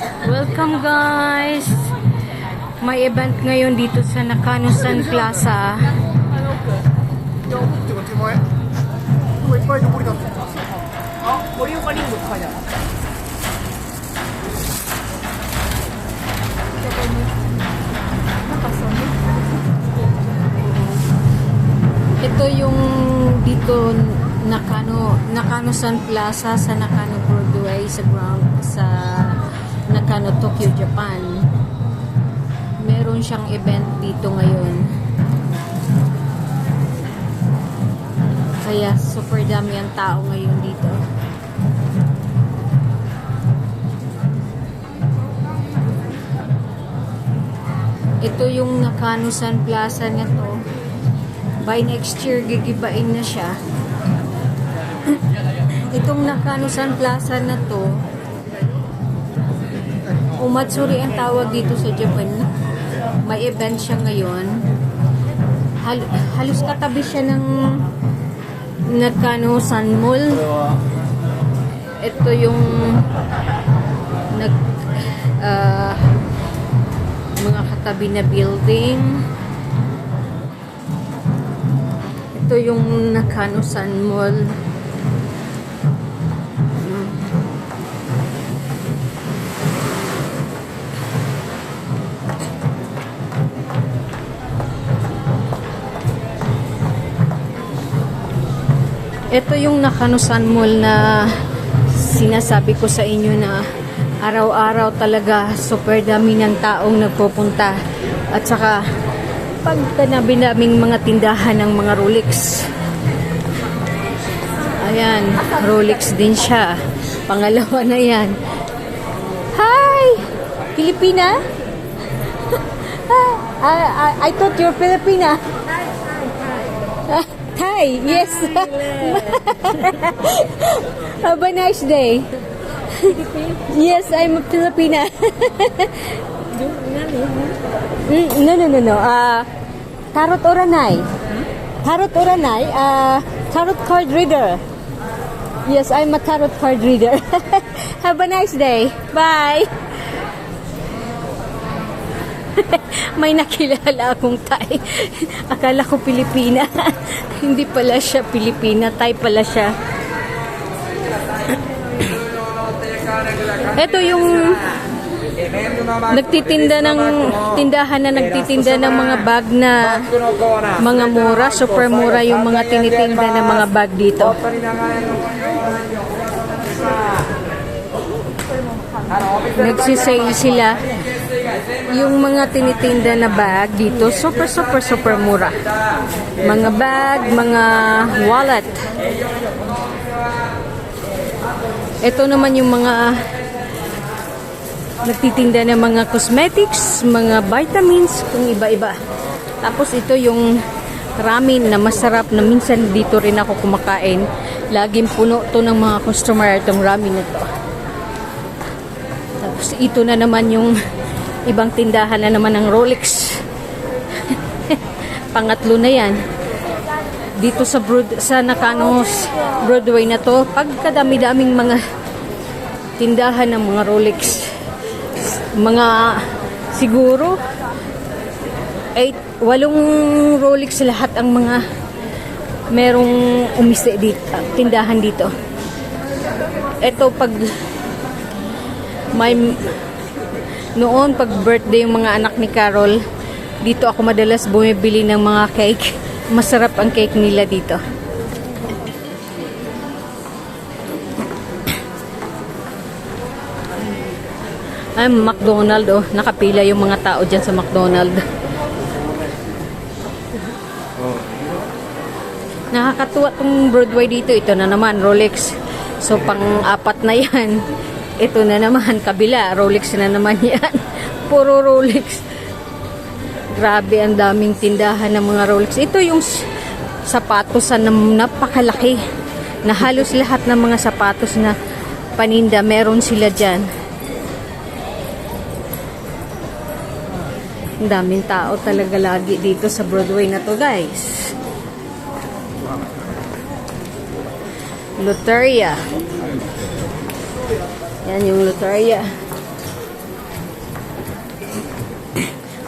Welcome guys! May event ngayon dito sa Nakano Sun Plaza. 手が手前。いっぱい残りだって。あ、盛岡リンゴって書いてある。Ito yung dito Nakano Sun Plaza sa Nakano Broadway sa Nakano, Tokyo, Japan. Meron siyang event dito ngayon. Kaya super dami ang tao ngayon dito. Ito yung Nakano Sun Plaza na to. By next year, gigibain na siya. Itong Nakano Sun Plaza na to, Umatsuri ang tawag dito sa Japan. May event siya ngayon. Halos katabi siya ng Nakano Sun Mall. Ito yung mga katabi na building. Ito yung Nakano Sun Mall. Ito yung Nakano Sun Mall na sinasabi ko sa inyo na araw-araw talaga super dami ng taong nagpupunta. At saka pagkanabinaming mga tindahan ng mga Rolex. Ayan, Rolex din siya. Pangalawa na yan. Hi! Pilipina? I thought you're Filipina. Hi, yes. Have a nice day. Yes, I'm a Filipina. No. Tarot Oranay. Tarot Oranay. Tarot card reader. Yes, I'm a tarot card reader. Have a nice day. Bye. May nakilala akong Thai. Akala ko Pilipina. Hindi pala siya Pilipina. Thai pala siya. Ito yung nagtitinda ng tindahan na nagtitinda ng mga bag na mga mura. Super mura yung mga tinitinda ng mga bag dito. Nagsisale sila. Yung mga tinitinda na bag dito, super mura. Mga bag, mga wallet. Ito naman yung mga nagtitinda ng mga cosmetics, mga vitamins, kung iba-iba. Tapos ito yung ramen na masarap na minsan dito rin ako kumakain. Laging puno to ng mga customer itong ramen na to. Tapos ito na naman yung ibang tindahan na naman ng Rolex. Pangatlo na yan. Dito sa Nakano Broadway na to, pagkadami-daming mga tindahan ng mga Rolex. Mga siguro 8 Rolex lahat ang mga merong umisi dito, tindahan dito. Ito pag may noon, pag birthday yung mga anak ni Carol, dito ako madalas bumibili ng mga cake. Masarap ang cake nila dito. Ay, McDonald's, oh. Nakapila yung mga tao dyan sa McDonald's. Nakakatuwa tong Broadway dito. Ito na naman, Rolex. So, pang-apat na yan. Ito na naman, kabila. Rolex na naman yan. Puro Rolex. Grabe, ang daming tindahan ng mga Rolex. Ito yung sapatos na napakalaki. Na halos lahat ng mga sapatos na paninda, meron sila dyan. Ang daming tao talaga lagi dito sa Broadway na to, guys. Loteria. Yan yung Loteria.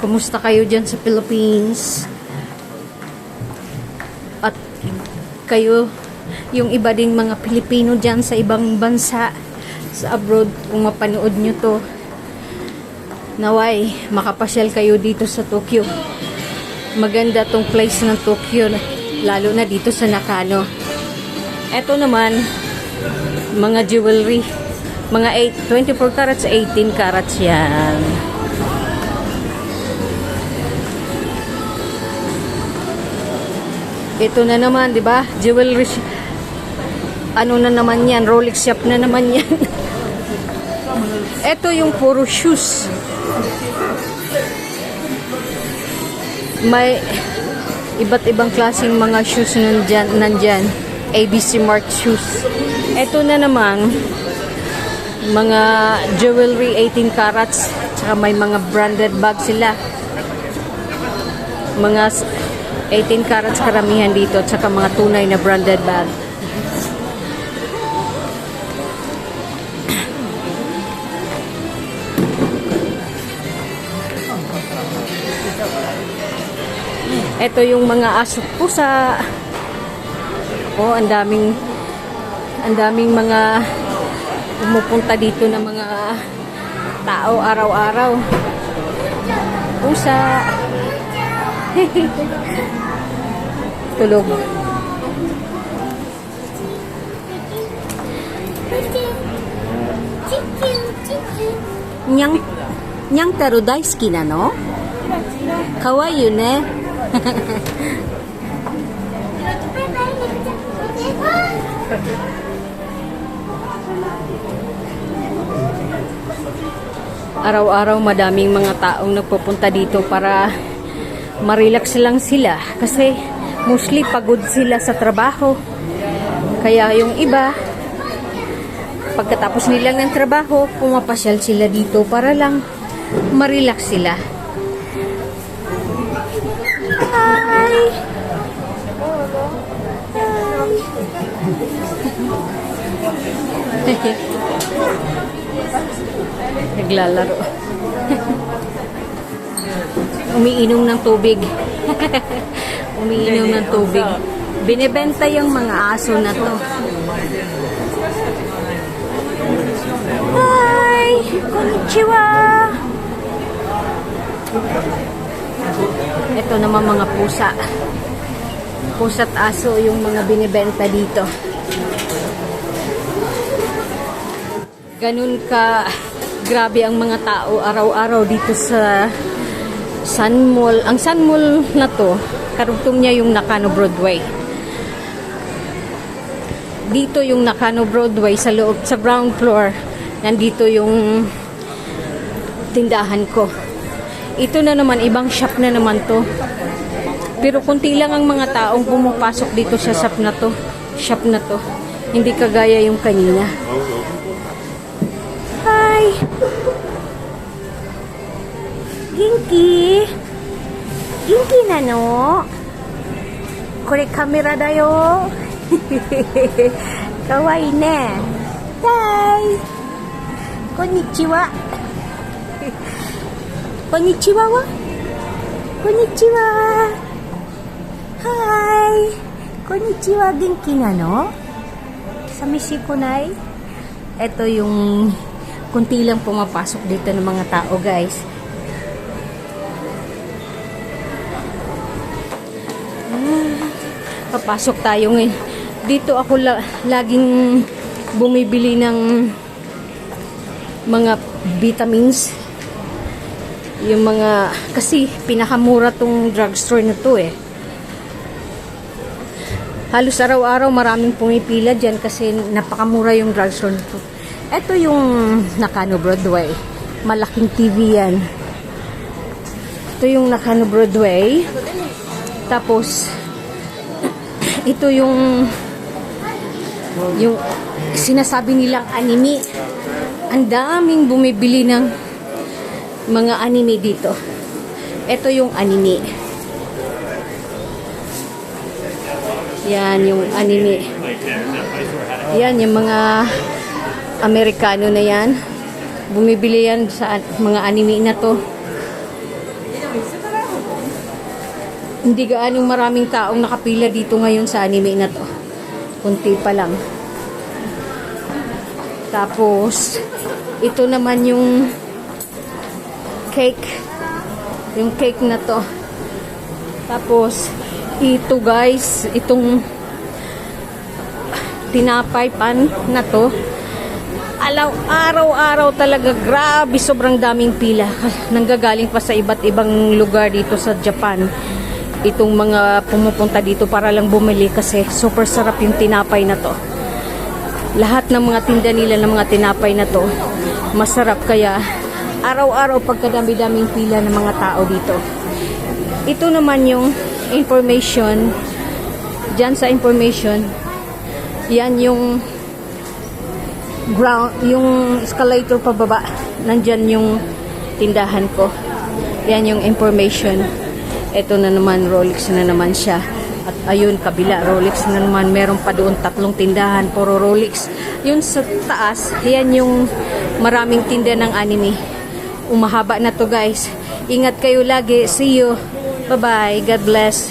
Kumusta kayo dyan sa Philippines? At kayo, yung iba ding mga Pilipino dyan sa ibang bansa, sa abroad, kung mapanood nyo to, naway, makapasyal kayo dito sa Tokyo. Maganda tong place ng Tokyo, lalo na dito sa Nakano. Eto naman, mga jewelry. Mga 24 carats, 18 carats yan. Ito na naman, di ba? Jewelry. Ano na naman yan? Rolex shop na naman yan. Ito yung puro shoes. May iba't ibang klaseng mga shoes nandyan. ABC Mart shoes. Ito na naman, mga jewelry 18 carats. Tsaka may mga branded bag sila. Mga 18 carats karamihan dito. Tsaka mga tunay na branded bag. Ito yung mga aso pusa. Oh, ang daming mga pumupunta dito na mga tao araw-araw. Pusa. Tulog. Nyang taro daisuki nano? Kawaii ne. Araw-araw madaming mga taong nagpupunta dito para ma-relax lang sila kasi mostly pagod sila sa trabaho. Kaya yung iba pagkatapos nila ng trabaho, pumapasyal sila dito para lang ma-relax sila. Hi! Naglalaro. Umiinom ng tubig. Umiinom ng tubig. Binebenta yung mga aso na to. Hi! Konnichiwa! Ito naman mga pusa. Pusa't aso yung mga binibenta dito. Ganun ka grabe ang mga tao araw-araw dito sa Sun Mall. Ang Sun Mall na to, karugtong niya yung Nakano Broadway. Dito yung Nakano Broadway sa loob, sa ground floor. Nandito yung tindahan ko. Ito na naman, ibang shop na naman to. Pero kunti lang ang mga taong pumapasok dito sa shop na to. Hindi kagaya yung kanina. Hi! Genki? Genki nano? Kore kamera da yo. Kawaii ne. Hi! Konnichiwa. Konnichiwa wa? Konnichiwa. Hi! Konnichiwa, genki nano? Samishi konai? Ito yung kunti lang pumapasok dito ng mga tao, guys. Papasok tayo ngayon. Dito ako laging bumibili ng mga vitamins. Yung mga, kasi pinakamura tong drugstore na to eh. Halos araw-araw maraming pumipila dyan kasi napakamura yung drugstore na to. Ito yung Nakano Broadway. Malaking TV yan. Ito yung Nakano Broadway. Tapos, ito yung sinasabi nilang anime. Ang daming bumibili ng mga anime dito. Ito yung anime. Yan yung anime. Yan yung mga Amerikano na yan. Bumibili yan sa mga anime na to. Hindi gaanong maraming taong nakapila dito ngayon sa anime na to. Kunti pa lang. Tapos, ito naman yung cake. Yung cake na to. Tapos, ito guys, itong tinapay pan na to. Araw-araw talaga, grabe, sobrang daming pila. Nanggagaling pa sa iba't ibang lugar dito sa Japan. Itong mga pumupunta dito para lang bumili kasi super sarap yung tinapay na to. Lahat ng mga tinda nila ng mga tinapay na to, masarap, kaya araw-araw pagkadami-daming pila ng mga tao dito. Ito naman yung information. Diyan sa information, yan yung ground, yung escalator pababa. Nandyan yung tindahan ko. Yan yung information. Ito na naman, Rolex na naman siya. At ayun, kabila, Rolex na naman. Meron pa doon 3 tindahan, puro Rolex. Yun sa taas, yan yung maraming tinda ng anime. Umahaba na to guys. Ingat kayo lagi. See you. Bye-bye. God bless.